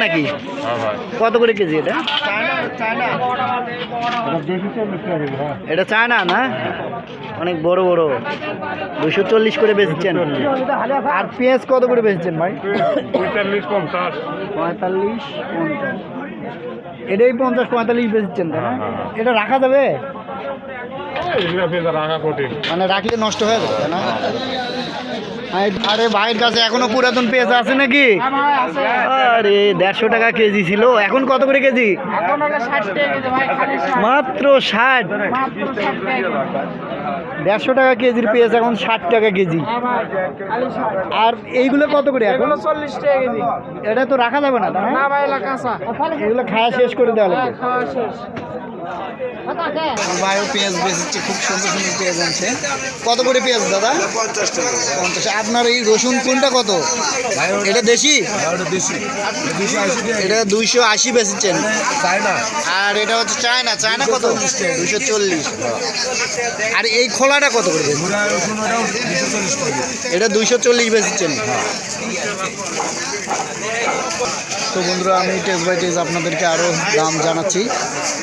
নাকি? হ্যাঁ ভাই। কত করে কেজি এটা? এটা চায়না না, অনেক বড় বড়। 240 করে বেচছেন। আর পেঁয়াজ কত করে বেচছেন ভাই? 45, 50। 45, 50। এটাই 50, 45 বেচছেন তাই না? এটা রাখা যাবে? এগুলো পেঁয়াজ রাখা কঠিন। মানে রাখলে নষ্ট হয়ে যাবে তাই না? আরে ভাইয়ের কাছে এখনো পুরাতন পেঁয়াজ আছে নাকি? আরে 150 টাকা কেজি ছিল, এখন কত করে কেজি? মাত্র 60। 150 টাকা কেজির পেঁয়াজ এখন 60 টাকা কেজি। আর এইগুলো কত করে এখন? 40 টাকা কেজি। এটা তো রাখা যাবে না তাই না? না ভাই, কাঁচা। এগুলো খাওয়া শেষ করে দেওয়া লাগবে। খাওয়া শেষ। ভাইও পেঁয়াজ বেচছে, খুব সুন্দর সুন্দর পেঁয়াজ আনছে। কত করে পেঁয়াজ দাদা? 50 টাকা। 50। আপনার এই রসুন কোনটা কত? এটা দেশি? এটা 280 বেচছেন। আর এটা হচ্ছে চায়না। চায়না কত? 240। আর এই খোলাটা কত করে? এটা 240 বেচছেন। তো বন্ধুরা, আমি টেস্ট বাই টেস্ট আপনাদেরকে আরও দাম জানাচ্ছি।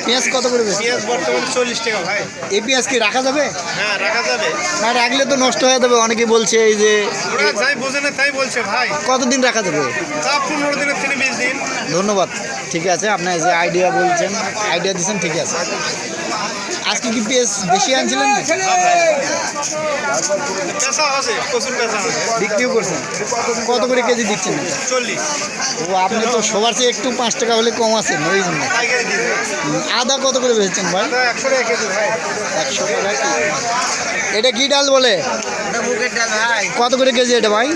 পেঁয়াজ কত করে? পেঁয়াজ বর্তমানে 40 টাকা ভাই। এই পেঁয়াজ কি রাখা যাবে? হ্যাঁ, রাখা যাবে। না রাখলে তো নষ্ট হয়ে যাবে, অনেকে বলছে। এই যে ওরা যাই বোঝে না তাই বলছে ভাই। কতদিন রাখা যাবে? তা 15 দিনের থেকে 20 দিন। ধন্যবাদ। ঠিক আছে, আপনার যে আইডিয়া বলছেন, আইডিয়া দিচ্ছেন, ঠিক আছে। আজকে কি পেঁয়াজ বেশি আনছিলেন না? পেঁচা আছে, প্রচুর পেঁচা আছে। বিক্রিও করছেন? কত করে কেজি দিচ্ছেন? 40 ও, আপনি তো সবার চেয়ে একটু 5 টাকা হলে কম আছেন ওই জন্য। পাইকারি দিন। আদা কত করে বেচছেন ভাই? 100 টাকা কেজি ভাই। 100 টাকা কেজি। এটা কি ডাল বলে? এটা মুগের ডাল ভাই। কত করে কেজি এটা ভাই?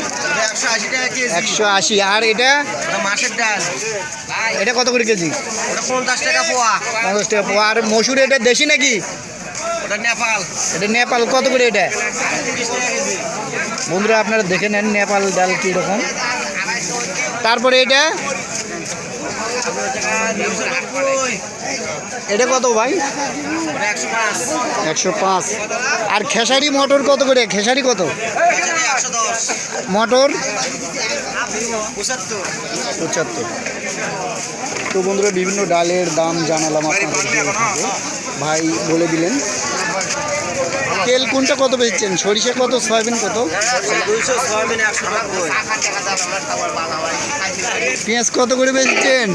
180 টাকা কেজি। 180। আর এটা? এটা মাছের ডাল। এটা কত করে কেজি? এটা 50 টাকা পোয়া। 50 টাকা পোয়া। আর মসুর এটা দেশি নাকি? ওটা নেপাল। এটা নেপাল। কত করে এটা? 30 টাকা কেজি। বন্ধুরা, আপনারা দেখে নেন নেপাল ডাল কীরকম। তারপরে এটা? এটা কত ভাই? 105। 105। আর খেসারি মটর কত করে? খেসারি কত? 110। মটর 75। 75। তো বন্ধুরা, বিভিন্ন ডালের দাম জানালাম আপনাদেরকে। ভাই বলে দিলেন। তেল কোনটা কত বেচছেন? সরিষা কত? সয়াবিন কত? 200, সয়াবিন 190। পেঁয়াজ কত করে বেচছেন?